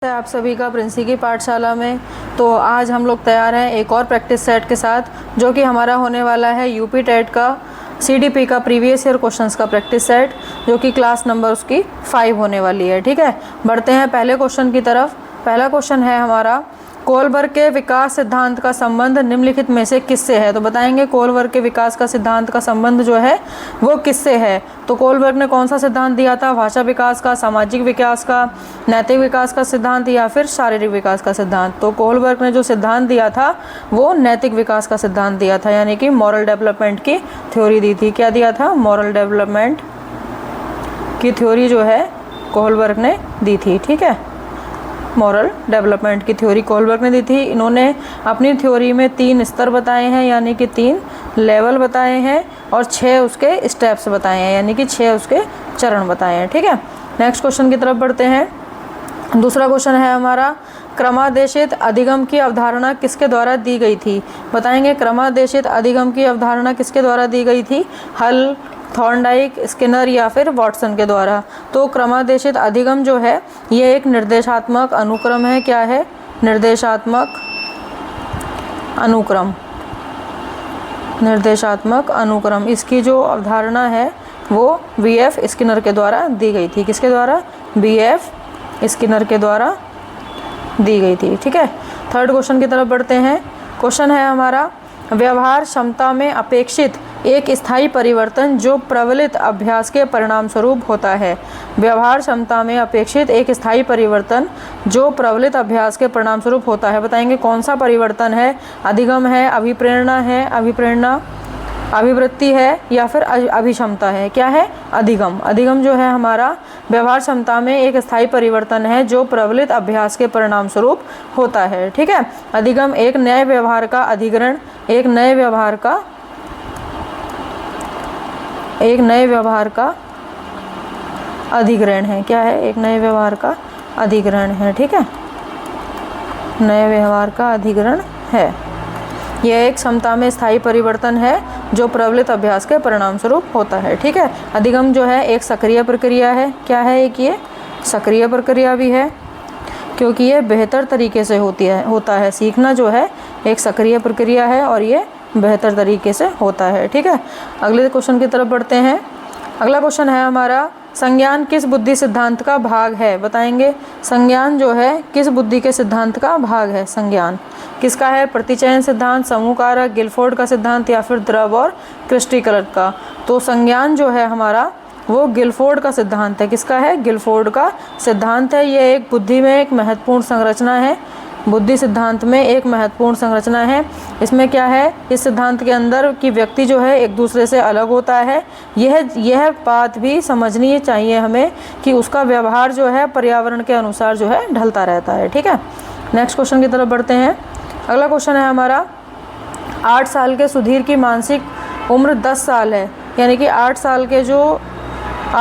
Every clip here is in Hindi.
आप सभी का प्रिंसी की पाठशाला में। तो आज हम लोग तैयार हैं एक और प्रैक्टिस सेट के साथ, जो कि हमारा होने वाला है यूपी टेट का सीडीपी का प्रीवियस ईयर क्वेश्चंस का प्रैक्टिस सेट, जो कि क्लास नंबर उसकी 5 होने वाली है। ठीक है, बढ़ते हैं पहले क्वेश्चन की तरफ। पहला क्वेश्चन है हमारा, कोलबर्ग के विकास सिद्धांत का संबंध निम्नलिखित में से किससे है। तो बताएंगे कोलबर्ग के विकास का सिद्धांत का संबंध जो है वो किससे है। तो कोलबर्ग ने कौन सा सिद्धांत दिया था, भाषा विकास का, सामाजिक विकास का, नैतिक विकास का सिद्धांत या फिर शारीरिक विकास का सिद्धांत। तो कोलबर्ग ने जो सिद्धांत दिया था वो नैतिक विकास का सिद्धांत दिया था, यानी कि मॉरल डेवलपमेंट की थ्योरी दी थी। क्या दिया था, मॉरल डेवलपमेंट की थ्योरी जो है कोलबर्ग ने दी थी। ठीक है, मॉरल डेवलपमेंट की थ्योरी कोलबर्ग ने दी थी। इन्होंने अपनी थ्योरी में 3 स्तर बताए हैं, यानी कि 3 लेवल बताए हैं, और 6 उसके स्टेप्स बताए हैं, यानी कि 6 उसके चरण बताए हैं। ठीक है, नेक्स्ट क्वेश्चन की तरफ बढ़ते हैं। दूसरा क्वेश्चन है हमारा, क्रमादेशित अधिगम की अवधारणा किसके द्वारा दी गई थी। बताएंगे क्रमादेशित अधिगम की अवधारणा किसके द्वारा दी गई थी, हल, थॉर्नडाइक, स्किनर या फिर वॉटसन के द्वारा। तो क्रमादेशित अधिगम जो है ये एक निर्देशात्मक अनुक्रम है। क्या है, निर्देशात्मक अनुक्रम। निर्देशात्मक अनुक्रम, इसकी जो अवधारणा है वो वीएफ स्किनर के द्वारा दी गई थी। किसके द्वारा, वीएफ स्किनर के द्वारा दी गई थी। ठीक है, थर्ड क्वेश्चन की तरफ बढ़ते हैं। क्वेश्चन है हमारा, व्यवहार क्षमता में अपेक्षित एक स्थायी परिवर्तन जो प्रबलित अभ्यास के परिणाम स्वरूप होता है। व्यवहार क्षमता में अपेक्षित एक स्थायी परिवर्तन जो प्रबलित अभ्यास के परिणाम स्वरूप होता है। बताएंगे कौन सा परिवर्तन है, अधिगम है, अभिप्रेरणा है, अभिप्रेरणा अभिवृत्ति है या फिर अभिक्षमता है। क्या है, अधिगम। अधिगम जो है हमारा व्यवहार क्षमता में एक स्थायी परिवर्तन है जो प्रबलित अभ्यास के परिणाम स्वरूप होता है। ठीक है, अधिगम एक नए व्यवहार का अधिग्रहण, एक नए व्यवहार का अधिग्रहण है। क्या है, एक नए व्यवहार का अधिग्रहण है। ठीक है, नए व्यवहार का अधिग्रहण है। यह एक क्षमता में स्थायी परिवर्तन है जो प्रबलित अभ्यास के परिणाम स्वरूप होता है। ठीक है, अधिगम जो है एक सक्रिय प्रक्रिया है। क्या है, एक ये सक्रिय प्रक्रिया भी है, क्योंकि ये बेहतर तरीके से होता है। सीखना जो है एक सक्रिय प्रक्रिया है और ये बेहतर तरीके से होता है। ठीक है, अगले क्वेश्चन की तरफ बढ़ते हैं। अगला क्वेश्चन है हमारा, संज्ञान किस बुद्धि सिद्धांत का भाग है। बताएंगे संज्ञान जो है किस बुद्धि के सिद्धांत का भाग है। संज्ञान किसका है, प्रतिचयन सिद्धांत, समूह कारक, गिलफोर्ड का सिद्धांत या फिर द्रव और क्रिस्टीकलर का। तो संज्ञान जो है हमारा वो गिलफोर्ड का सिद्धांत है। किसका है, गिलफोर्ड का सिद्धांत है। ये एक बुद्धि में एक महत्वपूर्ण संरचना है, बुद्धि सिद्धांत में एक महत्वपूर्ण संरचना है। इसमें क्या है, इस सिद्धांत के अंदर कि व्यक्ति जो है एक दूसरे से अलग होता है। यह बात भी समझनी चाहिए हमें कि उसका व्यवहार जो है पर्यावरण के अनुसार जो है ढलता रहता है। ठीक है, नेक्स्ट क्वेश्चन की तरफ बढ़ते हैं। अगला क्वेश्चन है हमारा, 8 साल के सुधीर की मानसिक उम्र 10 साल है, यानी कि 8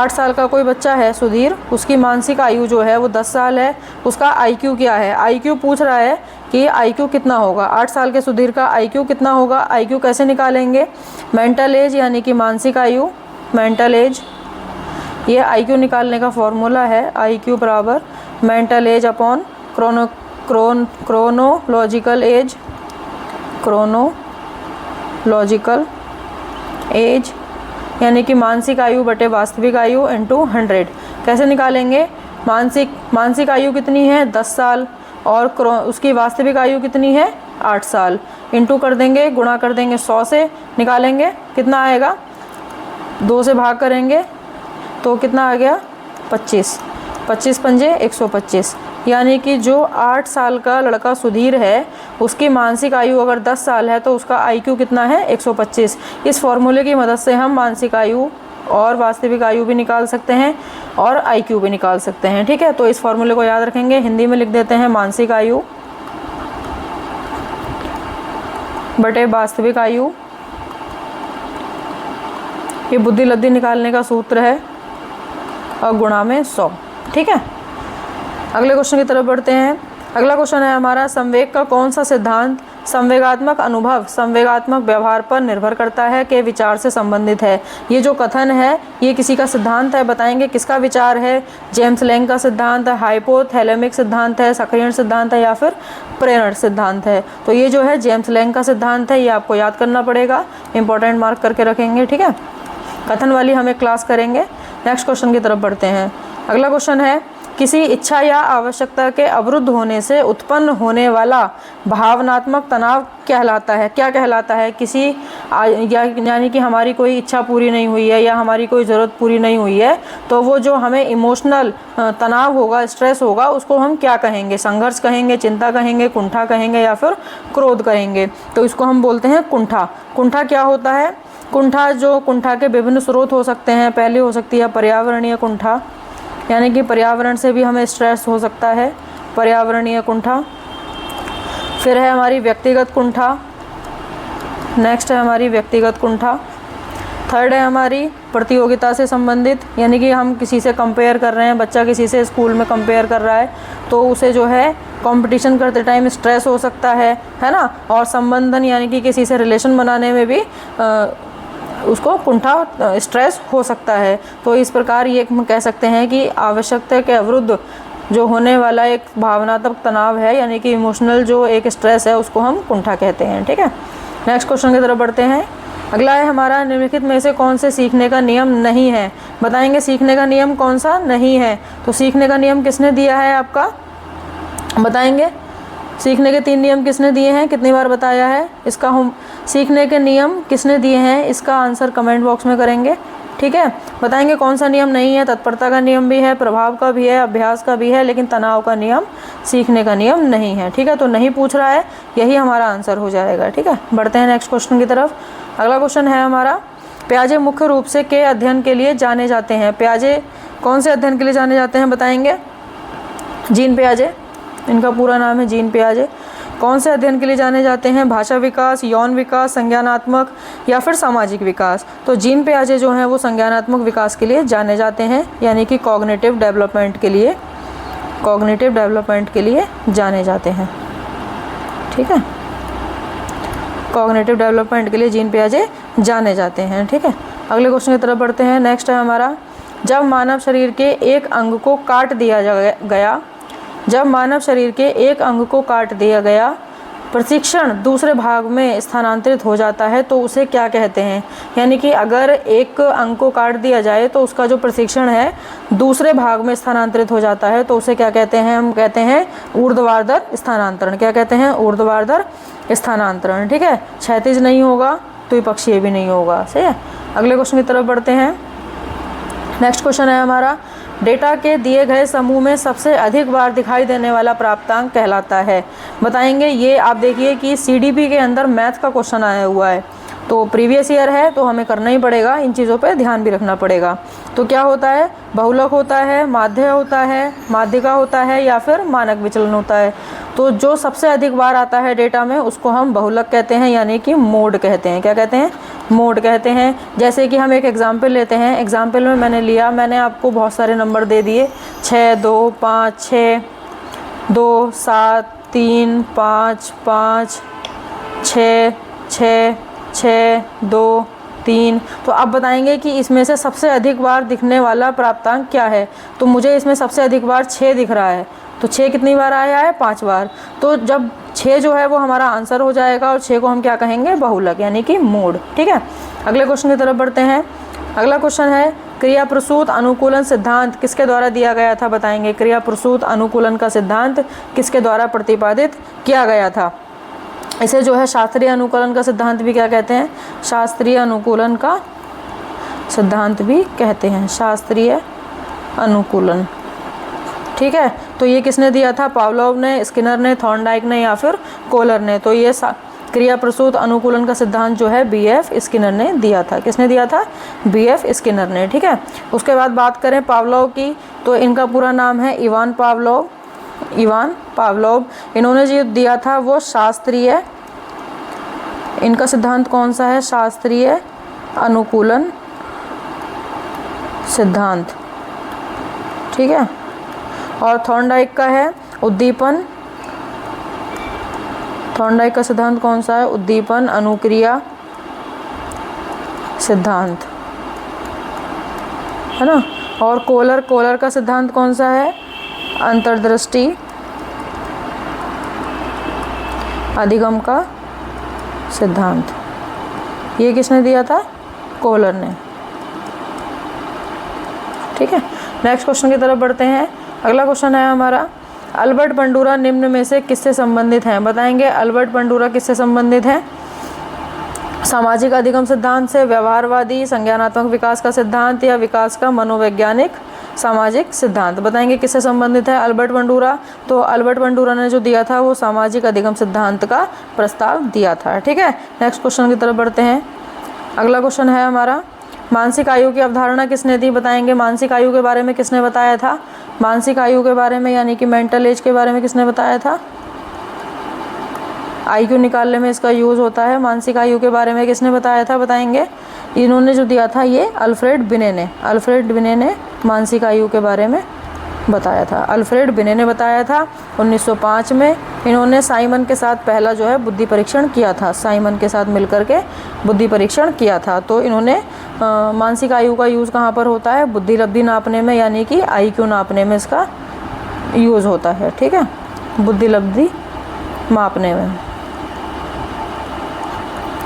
साल का कोई बच्चा है सुधीर, उसकी मानसिक आयु जो है वो 10 साल है। उसका आईक्यू क्या है, आईक्यू पूछ रहा है कि आईक्यू कितना होगा। 8 साल के सुधीर का आईक्यू कितना होगा। आईक्यू कैसे निकालेंगे, मेंटल एज यानी कि मानसिक आयु, मेंटल एज, ये आईक्यू निकालने का फॉर्मूला है। आईक्यू बराबर mental as upon chronological age, chronological age यानी कि मानसिक आयु बटे वास्तविक आयु इंटू 100। कैसे निकालेंगे, मानसिक आयु कितनी है 10 साल और उसकी वास्तविक आयु कितनी है 8 साल, इंटू कर देंगे, गुणा कर देंगे 100 से, निकालेंगे कितना आएगा, 2 से भाग करेंगे तो कितना आ गया 25, 25 पंजे 125। यानी कि जो 8 साल का लड़का सुधीर है उसकी मानसिक आयु अगर 10 साल है तो उसका आईक्यू कितना है 125। इस फॉर्मूले की मदद से हम मानसिक आयु और वास्तविक आयु भी निकाल सकते हैं और आईक्यू भी निकाल सकते हैं। ठीक है, तो इस फॉर्मूले को याद रखेंगे। हिंदी में लिख देते हैं मानसिक आयु बटे वास्तविक आयु, ये बुद्धि लब्धि निकालने का सूत्र है, और गुणा में 100। ठीक है, अगले क्वेश्चन की तरफ बढ़ते हैं। अगला क्वेश्चन है हमारा, संवेग का कौन सा सिद्धांत संवेगात्मक अनुभव संवेगात्मक व्यवहार पर निर्भर करता है के विचार से संबंधित है। ये जो कथन है ये किसी का सिद्धांत है, बताएंगे किसका विचार है। जेम्स लैंग का सिद्धांत है, हाइपोथैलेमिक सिद्धांत है, सक्रियण सिद्धांत है या फिर प्रेरण सिद्धांत है। तो ये जो है जेम्स लैंग का सिद्धांत है, ये आपको याद करना पड़ेगा, इंपॉर्टेंट मार्क करके रखेंगे, ठीक है। कथन वाली हम एक क्लास करेंगे। नेक्स्ट क्वेश्चन की तरफ बढ़ते हैं। अगला क्वेश्चन है, किसी इच्छा या आवश्यकता के अवरुद्ध होने से उत्पन्न होने वाला भावनात्मक तनाव कहलाता है, क्या कहलाता है। किसी यानी कि हमारी कोई इच्छा पूरी नहीं हुई है या हमारी कोई ज़रूरत पूरी नहीं हुई है, तो वो जो हमें इमोशनल तनाव होगा, स्ट्रेस होगा, उसको हम क्या कहेंगे। संघर्ष कहेंगे, चिंता कहेंगे, कुंठा कहेंगे या फिर क्रोध कहेंगे। तो इसको हम बोलते हैं कुंठा। कुंठा क्या होता है। कुंठा के विभिन्न स्रोत हो सकते हैं। पहले हो सकती है पर्यावरणीय कुंठा, यानी कि पर्यावरण से भी हमें स्ट्रेस हो सकता है, पर्यावरणीय कुंठा। फिर है हमारी व्यक्तिगत कुंठा, नेक्स्ट है हमारी व्यक्तिगत कुंठा। थर्ड है हमारी प्रतियोगिता से संबंधित, यानी कि हम किसी से कंपेयर कर रहे हैं, बच्चा किसी से स्कूल में कंपेयर कर रहा है तो उसे जो है कंपटीशन करते टाइम स्ट्रेस हो सकता है ना। और संबंधन यानी कि किसी से रिलेशन बनाने में भी उसको कुंठा स्ट्रेस हो सकता है। तो इस प्रकार ये हम कह सकते हैं कि आवश्यकता के अवरुद्ध जो होने वाला एक भावनात्मक तनाव है, यानी कि इमोशनल जो एक स्ट्रेस है, उसको हम कुंठा कहते हैं, ठीक है। नेक्स्ट क्वेश्चन की तरफ बढ़ते हैं। अगला है हमारा, निम्नलिखित में से कौन से सीखने का नियम नहीं है। बताएंगे सीखने का नियम कौन सा नहीं है। तो सीखने का नियम किसने दिया है आपका, बताएंगे। सीखने के 3 नियम किसने दिए हैं, कितनी बार बताया है इसका। हम सीखने के नियम किसने दिए हैं, इसका आंसर कमेंट बॉक्स में करेंगे, ठीक है। बताएंगे कौन सा नियम नहीं है। तत्परता का नियम भी है, प्रभाव का भी है, अभ्यास का भी है, लेकिन तनाव का नियम, सीखने का नियम नहीं है, ठीक है। तो नहीं पूछ रहा है, यही हमारा आंसर हो जाएगा, ठीक है। बढ़ते हैं नेक्स्ट क्वेश्चन की तरफ। अगला क्वेश्चन है हमारा, प्याजे मुख्य रूप से के अध्ययन के लिए जाने जाते हैं। प्याजे कौन से अध्ययन के लिए जाने जाते हैं, बताएंगे। जीन पियाजे, इनका पूरा नाम है जीन पियाजे। कौन से अध्ययन के लिए जाने जाते हैं, भाषा विकास, यौन विकास, संज्ञानात्मक या फिर सामाजिक विकास। तो जीन पियाजे जो हैं वो संज्ञानात्मक विकास के लिए जाने जाते हैं, यानी कि कॉग्निटिव डेवलपमेंट के लिए, कॉग्निटिव डेवलपमेंट के लिए जाने जाते हैं, ठीक है। कॉग्निटिव डेवलपमेंट के लिए जीन पियाजे जाने जाते हैं, ठीक है। अगले क्वेश्चन की तरफ बढ़ते हैं। नेक्स्ट है हमारा, जब मानव शरीर के एक अंग को काट दिया गया, जब मानव शरीर के एक अंग को काट दिया गया, प्रशिक्षण दूसरे भाग में स्थानांतरित हो जाता है तो उसे क्या कहते हैं। यानी कि अगर एक अंग को काट दिया जाए तो उसका जो प्रशिक्षण है दूसरे भाग में स्थानांतरित हो जाता है तो उसे क्या कहते हैं, हम कहते हैं ऊर्ध्वाधर स्थानांतरण। क्या कहते हैं, ऊर्ध्वाधर स्थानांतरण, ठीक है। क्षैतिज नहीं होगा तो विपक्षीय भी नहीं होगा, सही है। अगले क्वेश्चन की तरफ बढ़ते हैं। नेक्स्ट क्वेश्चन है हमारा, डेटा के दिए गए समूह में सबसे अधिक बार दिखाई देने वाला प्राप्तांक कहलाता है। बताएंगे, ये आप देखिए कि सीडीपी के अंदर मैथ का क्वेश्चन आया हुआ है, तो प्रीवियस ईयर है तो हमें करना ही पड़ेगा, इन चीज़ों पे ध्यान भी रखना पड़ेगा। तो क्या होता है, बहुलक होता है, माध्य होता है, माध्यिका होता है या फिर मानक विचलन होता है। तो जो सबसे अधिक बार आता है डेटा में उसको हम बहुलक कहते हैं, यानी कि मोड कहते हैं। क्या कहते हैं, मोड कहते हैं। जैसे कि हम एक एग्जाम्पल लेते हैं, एग्जाम्पल में मैंने आपको बहुत सारे नंबर दे दिए, 6, 2, 5, 6, 2, 7, 3, 5, 5, 6, 6, 6, 2, 3। तो आप बताएंगे कि इसमें से सबसे अधिक बार दिखने वाला प्राप्तांक क्या है। तो मुझे इसमें सबसे अधिक बार 6 दिख रहा है, तो 6 कितनी बार आया है, 5 बार। तो जब 6 जो है वो हमारा आंसर हो जाएगा और 6 को हम क्या कहेंगे, बहुलक, यानी कि मोड, ठीक है। अगले क्वेश्चन की तरफ बढ़ते हैं। अगला क्वेश्चन है, क्रिया प्रसूत अनुकूलन सिद्धांत किसके द्वारा दिया गया था। बताएंगे, क्रिया प्रसूत अनुकूलन का सिद्धांत किसके द्वारा प्रतिपादित किया गया था। इसे जो है शास्त्रीय अनुकूलन का सिद्धांत भी क्या कहते हैं, शास्त्रीय अनुकूलन का सिद्धांत भी कहते हैं, शास्त्रीय अनुकूलन, ठीक है। तो ये किसने दिया था, पावलोव ने, स्किनर ने, थॉर्नडाइक ने या फिर कोलर ने। तो ये क्रिया प्रसूत अनुकूलन का सिद्धांत जो है बीएफ स्किनर ने दिया था। किसने दिया था, बीएफ स्किनर ने, ठीक है। उसके बाद बात करें पावलोव की, तो इनका पूरा नाम है इवान पावलोव, इवान पावलोव। इन्होंने जो दिया था वो शास्त्रीय, इनका सिद्धांत कौन सा है, शास्त्रीय अनुकूलन सिद्धांत, ठीक है। और थॉर्नडाइक का है उद्दीपन थॉर्नडाइक का सिद्धांत कौन सा है? उद्दीपन अनुक्रिया सिद्धांत, है ना। और कोलर का सिद्धांत कौन सा है? अंतर्दृष्टि अधिगम का सिद्धांत। ये किसने दिया था? कोलर ने। ठीक है, नेक्स्ट क्वेश्चन की तरफ बढ़ते हैं। अगला क्वेश्चन है हमारा, अल्बर्ट बंडूरा निम्न में से किससे संबंधित हैं? बताएंगे अल्बर्ट बंडूरा किससे संबंधित हैं? सामाजिक अधिगम सिद्धांत से, व्यवहारवादी संज्ञानात्मक विकास का सिद्धांत, या विकास का मनोवैज्ञानिक सामाजिक सिद्धांत? बताएंगे किससे संबंधित है अल्बर्ट बंडूरा? तो अल्बर्ट बंडूरा ने जो दिया था वो सामाजिक अधिगम सिद्धांत का प्रस्ताव दिया था। ठीक है, नेक्स्ट क्वेश्चन की तरफ बढ़ते हैं। अगला क्वेश्चन है हमारा, मानसिक आयु की अवधारणा किसने दी? बताएंगे मानसिक आयु के बारे में किसने बताया था? मानसिक आयु के बारे में यानी कि मेंटल एज के बारे में किसने बताया था? IQ निकालने में इसका यूज़ होता है। मानसिक आयु के बारे में किसने बताया था? बताएंगे इन्होंने जो दिया था ये अल्फ्रेड बिने ने मानसिक आयु के बारे में बताया था। अल्फ्रेड बिने ने बताया था 1905 में। इन्होंने साइमन के साथ पहला जो है बुद्धि परीक्षण किया था, साइमन के साथ मिलकर के बुद्धि परीक्षण किया था। तो इन्होंने मानसिक आयु का यूज़ कहाँ पर होता है? बुद्धि लब्धि नापने में, यानी कि IQ नापने में इसका यूज़ होता है। ठीक है, बुद्धि लब्धि मापने में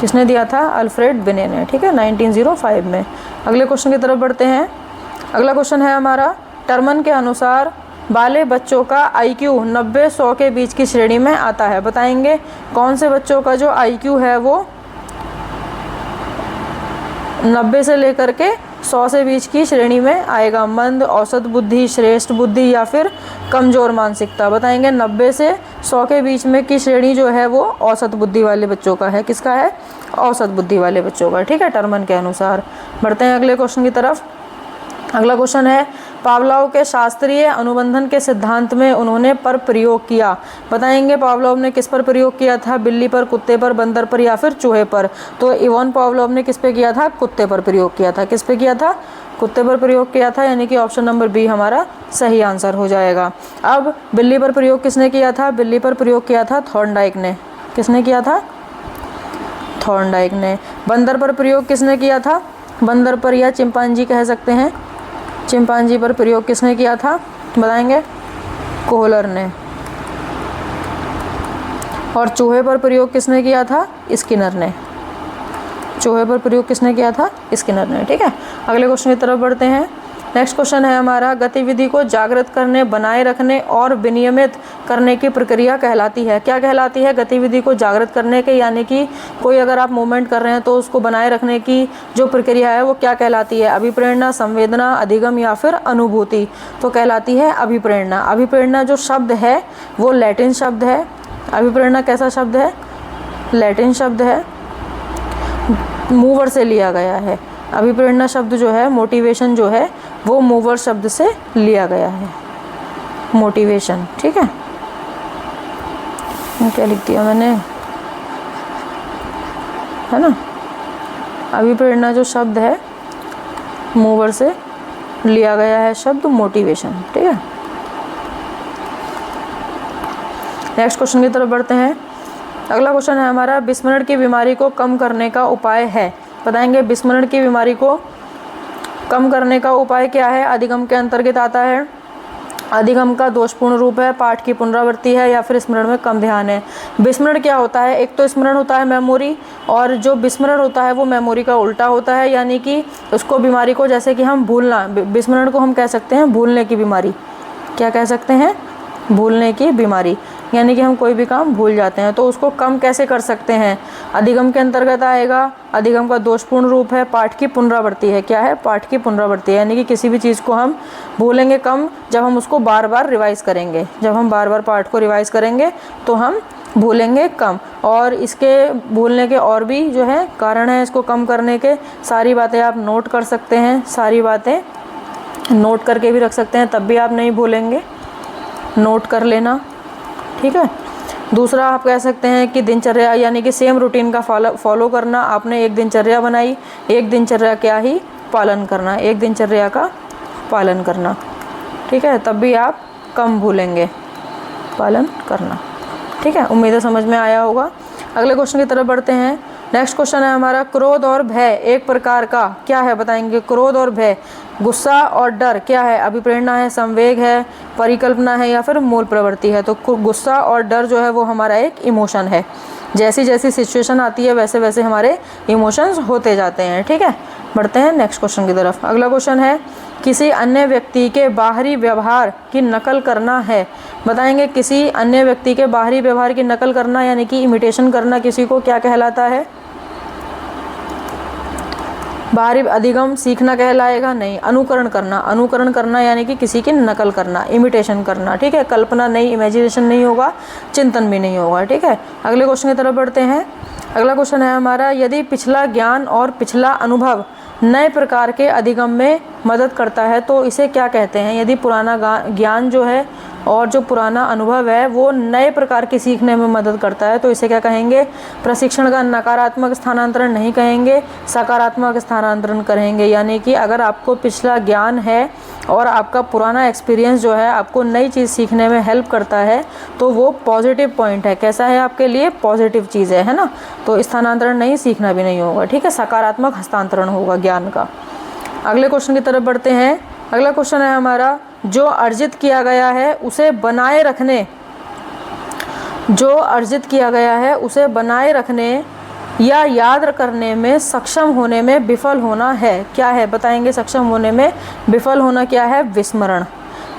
किसने दिया था? अल्फ्रेड बिने ने। ठीक है, 1905 में। अगले क्वेश्चन की तरफ बढ़ते हैं। अगला क्वेश्चन है हमारा, टर्मन के अनुसार बाले बच्चों का IQ 90-100 के बीच की श्रेणी में आता है। बताएंगे कौन से बच्चों का जो IQ है वो 90 से लेकर के 100 से बीच की श्रेणी में आएगा? मंद, औसत बुद्धि, श्रेष्ठ बुद्धि, या फिर कमज़ोर मानसिकता? बताएंगे 90 से 100 के बीच में की श्रेणी जो है वो औसत बुद्धि वाले बच्चों का है। किसका है? औसत बुद्धि वाले बच्चों का। ठीक है, टर्मन के अनुसार। बढ़ते हैं अगले क्वेश्चन की तरफ। अगला क्वेश्चन है, पावलोव के शास्त्रीय अनुबंधन के सिद्धांत में उन्होंने पर प्रयोग किया। बताएंगे पावलोव ने किस पर प्रयोग किया था? बिल्ली पर, कुत्ते पर, बंदर पर, या फिर चूहे पर? तो इवान पावलोव ने किस पे किया था? कुत्ते पर प्रयोग किया था। किस पे किया था? कुत्ते पर प्रयोग किया था, यानी कि ऑप्शन नंबर बी हमारा सही आंसर हो जाएगा। अब बिल्ली पर प्रयोग किसने किया था? बिल्ली पर प्रयोग किया था थॉर्नडाइक ने। किसने किया था? थॉर्नडाइक ने। बंदर पर प्रयोग किसने किया था? बंदर पर या चिंपांजी कह सकते हैं, चिंपांजी पर प्रयोग किसने किया था? बताएंगे कोहलर ने। और चूहे पर प्रयोग किसने किया था? स्किनर ने। चूहे पर प्रयोग किसने किया था? स्किनर ने। ठीक है, अगले क्वेश्चन की तरफ बढ़ते हैं। नेक्स्ट क्वेश्चन है हमारा, गतिविधि को जागृत करने, बनाए रखने और विनियमित करने की प्रक्रिया कहलाती है। क्या कहलाती है? गतिविधि को जागृत करने के, यानी कि कोई अगर आप मूवमेंट कर रहे हैं तो उसको बनाए रखने की जो प्रक्रिया है वो क्या कहलाती है? अभिप्रेरणा, संवेदना, अधिगम, या फिर अनुभूति? तो कहलाती है अभिप्रेरणा। अभिप्रेरणा जो शब्द है वो लैटिन शब्द है। अभिप्रेरणा कैसा शब्द है? लैटिन शब्द है, मूवर से लिया गया है। अभिप्रेरणा शब्द जो है, मोटिवेशन जो है, वो मूवर शब्द से लिया गया है, मोटिवेशन। ठीक है, क्या लिख दिया मैंने, है ना। अभिप्रेरणा जो शब्द है मूवर से लिया गया है शब्द मोटिवेशन। ठीक है, नेक्स्ट क्वेश्चन की तरफ बढ़ते हैं। अगला क्वेश्चन है हमारा, विस्मरण की बीमारी को कम करने का उपाय है। बताएंगे विस्मरण की बीमारी को कम करने का उपाय क्या है? अधिगम के अंतर्गत आता है। अधिगम का दोषपूर्ण रूप है, पाठ की पुनरावृत्ति है, या फिर स्मरण में कम ध्यान है। विस्मरण क्या होता है? एक तो स्मरण होता है मेमोरी, और जो विस्मरण होता है वो मेमोरी का उल्टा होता है, यानी कि उसको बीमारी को, जैसे कि हम भूलना, विस्मरण को हम कह सकते हैं भूलने की बीमारी। क्या कह सकते हैं? भूलने की बीमारी, यानी कि हम कोई भी काम भूल जाते हैं। तो उसको कम कैसे कर सकते हैं? अधिगम के अंतर्गत आएगा। अधिगम का दोषपूर्ण रूप है, पाठ की पुनरावृत्ति है। क्या है? पाठ की पुनरावृत्ति, यानी कि किसी भी चीज़ को हम भूलेंगे कम जब हम उसको बार बार रिवाइज़ करेंगे। जब हम बार बार पाठ को रिवाइज़ करेंगे तो हम भूलेंगे कम। और इसके भूलने के और भी जो है कारण है इसको कम करने के। सारी बातें आप नोट कर सकते हैं, सारी बातें नोट करके भी रख सकते हैं, तब भी आप नहीं भूलेंगे। नोट कर लेना, ठीक है। दूसरा आप कह सकते हैं कि दिनचर्या, यानी कि सेम रूटीन का फॉलो करना। आपने एक दिनचर्या बनाई, एक दिनचर्या क्या ही पालन करना, एक दिनचर्या का पालन करना, ठीक है, तब भी आप कम भूलेंगे। पालन करना, ठीक है, उम्मीद है समझ में आया होगा। अगले क्वेश्चन की तरफ बढ़ते हैं। नेक्स्ट क्वेश्चन है हमारा, क्रोध और भय एक प्रकार का क्या है, बताएंगे। क्रोध और भय, गुस्सा और डर क्या है, अभिप्रेरणा है, संवेग है, परिकल्पना है या फिर मूल प्रवृत्ति है। तो गुस्सा और डर जो है वो हमारा एक इमोशन है। जैसी जैसी सिचुएशन आती है वैसे वैसे हमारे इमोशंस होते जाते हैं। ठीक है, बढ़ते हैं नेक्स्ट क्वेश्चन की तरफ। अगला क्वेश्चन है, किसी अन्य व्यक्ति के बाहरी व्यवहार की नकल करना है, बताएंगे। किसी अन्य व्यक्ति के बाहरी व्यवहार की नकल करना यानी कि इमिटेशन करना किसी को क्या कहलाता है। बाहरी अधिगम सीखना कहलाएगा, नहीं। अनुकरण करना, अनुकरण करना यानी कि किसी की नकल करना, इमिटेशन करना। ठीक है, कल्पना नहीं, इमेजिनेशन नहीं होगा, चिंतन भी नहीं होगा। ठीक है, अगले क्वेश्चन की तरफ बढ़ते हैं। अगला क्वेश्चन है हमारा, यदि पिछला ज्ञान और पिछला अनुभव नए प्रकार के अधिगम में मदद करता है तो इसे क्या कहते हैं। यदि पुराना ज्ञान जो है और जो पुराना अनुभव है वो नए प्रकार की सीखने में मदद करता है तो इसे क्या कहेंगे। प्रशिक्षण का नकारात्मक स्थानांतरण नहीं कहेंगे, सकारात्मक स्थानांतरण करेंगे। यानी कि अगर आपको पिछला ज्ञान है और आपका पुराना एक्सपीरियंस जो है आपको नई चीज़ सीखने में हेल्प करता है तो वो पॉजिटिव पॉइंट है। कैसा है आपके लिए, पॉजिटिव चीज़ है ना। तो स्थानांतरण नहीं, सीखना भी नहीं होगा। ठीक है, सकारात्मक हस्तांतरण होगा ज्ञान का। अगले क्वेश्चन की तरफ बढ़ते हैं। अगला क्वेश्चन है हमारा, जो अर्जित किया गया है उसे बनाए रखने, जो अर्जित किया गया है उसे बनाए रखने या याद करने में सक्षम होने में विफल होना है, क्या है, बताएंगे। सक्षम होने में विफल होना क्या है, विस्मरण।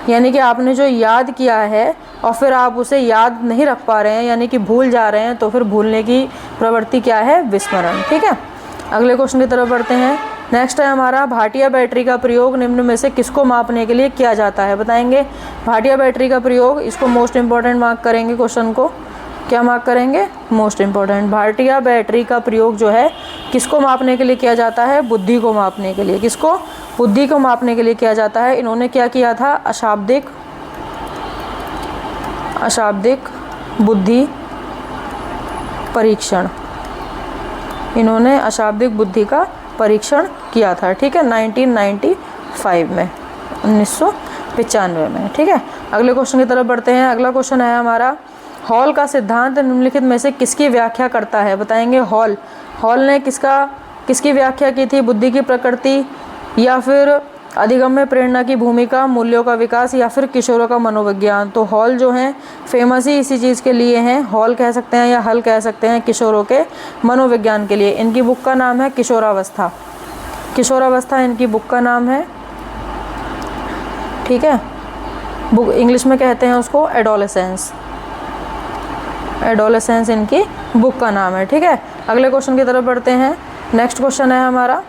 यानी कि आपने जो याद किया है और फिर आप उसे याद नहीं रख पा रहे हैं यानी कि भूल जा रहे हैं तो फिर भूलने की प्रवृत्ति क्या है, विस्मरण। ठीक है, अगले क्वेश्चन की तरफ बढ़ते हैं। नेक्स्ट है हमारा, भाटिया बैटरी का प्रयोग निम्न में से किसको मापने के लिए किया जाता है, बताएंगे। भाटिया बैटरी का प्रयोग, इसको मोस्ट इंपॉर्टेंट मार्क करेंगे। क्वेश्चन को क्या मार्क करेंगे, मोस्ट इंपॉर्टेंट। भाटिया बैटरी का प्रयोग जो है किसको मापने के लिए किया जाता है, बुद्धि को मापने के लिए। किसको, बुद्धि को मापने के लिए किया जाता है। इन्होंने क्या किया था, अशाब्दिक बुद्धि परीक्षण, इन्होंने अशाब्दिक बुद्धि का परीक्षण किया था। ठीक है, 1995 में, 1995 में। ठीक है, अगले क्वेश्चन की तरफ बढ़ते हैं। अगला क्वेश्चन है हमारा, हॉल का सिद्धांत निम्नलिखित में से किसकी व्याख्या करता है, बताएंगे। हॉल ने किसकी व्याख्या की थी, बुद्धि की प्रकृति या फिर अधिगम में प्रेरणा की भूमिका, मूल्यों का विकास या फिर किशोरों का मनोविज्ञान। तो हॉल जो हैं फेमस ही इसी चीज़ के लिए हैं, हॉल कह सकते हैं या हल कह सकते हैं, किशोरों के मनोविज्ञान के लिए। इनकी बुक का नाम है किशोरावस्था, किशोरावस्था इनकी बुक का नाम है। ठीक है, बुक इंग्लिश में कहते हैं उसको एडोलेसेंस, एडोलेसेंस इनकी बुक का नाम है। ठीक है, अगले क्वेश्चन की तरफ बढ़ते हैं। नेक्स्ट क्वेश्चन है हमारा,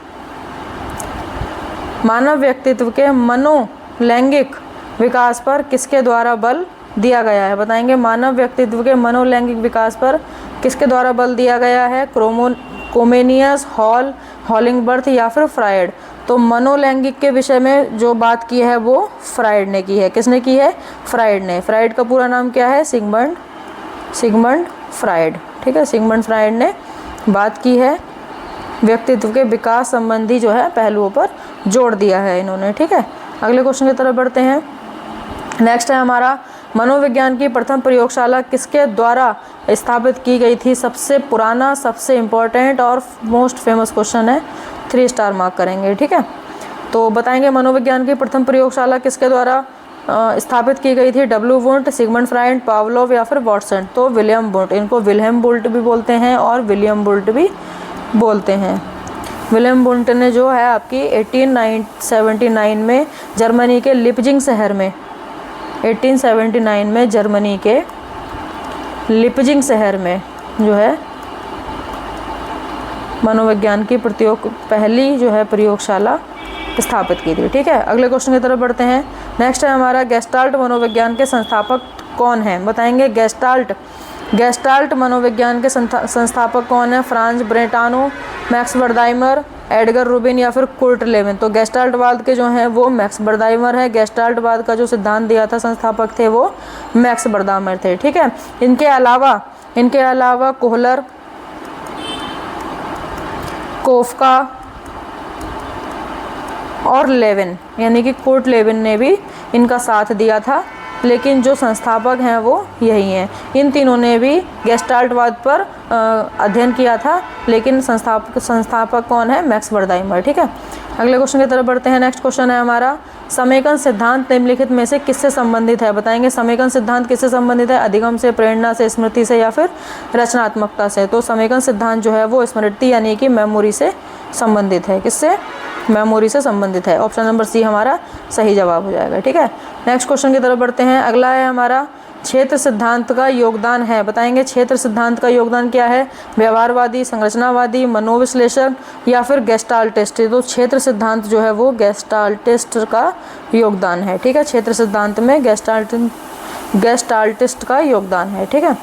मानव व्यक्तित्व के मनोलैंगिक विकास पर किसके द्वारा बल दिया गया है, बताएंगे। मानव व्यक्तित्व के मनोलैंगिक विकास पर किसके द्वारा बल दिया गया है, कोमेनियस, हॉल, हॉलिंगबर्थ या फिर फ्रायड। तो मनोलैंगिक के विषय में जो बात की है वो फ्रायड ने की है। किसने की है, फ्रायड ने। फ्रायड का पूरा नाम क्या है, सिगमंड फ्रायड। ठीक है, सिगमंड फ्रायड ने बात की है, व्यक्तित्व के विकास संबंधी जो है पहलुओं पर जोड़ दिया है इन्होंने। ठीक है, अगले क्वेश्चन की तरफ बढ़ते हैं। नेक्स्ट है हमारा, मनोविज्ञान की प्रथम प्रयोगशाला किसके द्वारा स्थापित की गई थी। सबसे पुराना, सबसे इम्पोर्टेंट और मोस्ट फेमस क्वेश्चन है, 3 स्टार मार्क करेंगे। ठीक है, तो बताएंगे मनोविज्ञान की प्रथम प्रयोगशाला किसके द्वारा स्थापित की गई थी। W Wundt, Sigmund Freud, Pavlov या फिर वाटसन। तो विलियम वुंट, इनको विल्हेम वुंट भी बोलते हैं और विलियम वुंट भी बोलते हैं। विलियम वुंट ने जो है आपकी 1879 में जर्मनी के लिपजिंग शहर में, 1879 में जर्मनी के लिपजिंग शहर में जो है मनोविज्ञान की पहली जो है प्रयोगशाला स्थापित की थी। ठीक है, अगले क्वेश्चन की तरफ बढ़ते हैं। नेक्स्ट है हमारा, गेस्टाल्ट मनोविज्ञान के संस्थापक कौन है, बताएंगे। गेस्टाल्ट मनोविज्ञान के संस्थापक कौन है। फ्रांज ब्रेटानो, मैक्स बर्दाइमर, एडगर रूबिन या फिर कुर्ट लेविन। तो गेस्टाल्टवाद के जो हैं वो मैक्स बर्दाइमर है। गेस्टाल्टवाद का जो सिद्धांत दिया था संस्थापक थे वो मैक्स बर्दाइमर थे। ठीक है, इनके अलावा कोहलर, कोफका और लेविन यानी कि कुर्ट लेविन ने भी इनका साथ दिया था लेकिन जो संस्थापक हैं वो यही हैं। इन तीनों ने भी गेस्टाल्टवाद पर अध्ययन किया था, लेकिन संस्थापक कौन है? मैक्स वर्दाइमर। ठीक है, अगले क्वेश्चन की तरफ बढ़ते हैं। नेक्स्ट क्वेश्चन है हमारा, समेकन सिद्धांत निम्नलिखित में से किससे संबंधित है? बताएंगे समेकन सिद्धांत किससे संबंधित है? अधिगम से, प्रेरणा से, स्मृति से या फिर रचनात्मकता से? तो समेकन सिद्धांत जो है वो स्मृति यानी कि मेमोरी से संबंधित है। किससे? मेमोरी से संबंधित है। ऑप्शन नंबर सी हमारा सही जवाब हो जाएगा। ठीक है, नेक्स्ट क्वेश्चन की तरफ बढ़ते हैं। अगला है हमारा, क्षेत्र सिद्धांत का योगदान है। बताएंगे क्षेत्र सिद्धांत का योगदान क्या है? व्यवहारवादी, संरचनावादी, मनोविश्लेषक या फिर गेस्टाल्टिस्ट? तो क्षेत्र सिद्धांत जो है वो गेस्टाल्टिस्ट का योगदान है। ठीक है, क्षेत्र सिद्धांत में गेस्टाल्टिस्ट का योगदान है। ठीक है,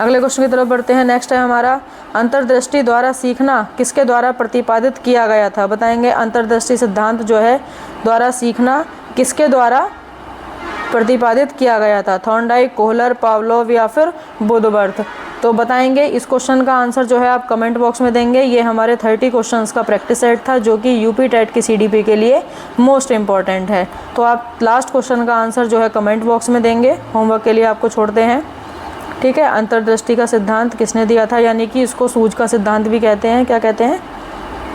अगले क्वेश्चन की तरफ बढ़ते हैं। नेक्स्ट है हमारा, अंतर्दृष्टि द्वारा सीखना किसके द्वारा प्रतिपादित किया गया था? बताएंगे अंतर्दृष्टि सिद्धांत जो है द्वारा सीखना किसके द्वारा प्रतिपादित किया गया था? थॉर्नडाइक, कोहलर, पावलोव या फिर बुद्धबर्थ? तो बताएंगे इस क्वेश्चन का आंसर जो है आप कमेंट बॉक्स में देंगे। ये हमारे 30 क्वेश्चंस का प्रैक्टिस सेट था जो कि यूपी टेट की सीडीपी के लिए मोस्ट इम्पॉर्टेंट है। तो आप लास्ट क्वेश्चन का आंसर जो है कमेंट बॉक्स में देंगे। होमवर्क के लिए आपको छोड़ते हैं। ठीक है, अंतर्दृष्टि का सिद्धांत किसने दिया था? यानी कि इसको सूझ का सिद्धांत भी कहते हैं। क्या कहते हैं?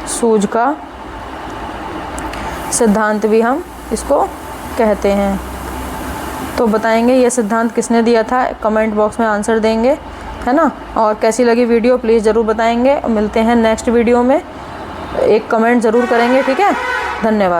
सूझ का सिद्धांत भी हम इसको कहते हैं। तो बताएंगे ये सिद्धांत किसने दिया था? कमेंट बॉक्स में आंसर देंगे, है ना। और कैसी लगी वीडियो प्लीज़ ज़रूर बताएंगे। मिलते हैं नेक्स्ट वीडियो में, एक कमेंट ज़रूर करेंगे। ठीक है, धन्यवाद।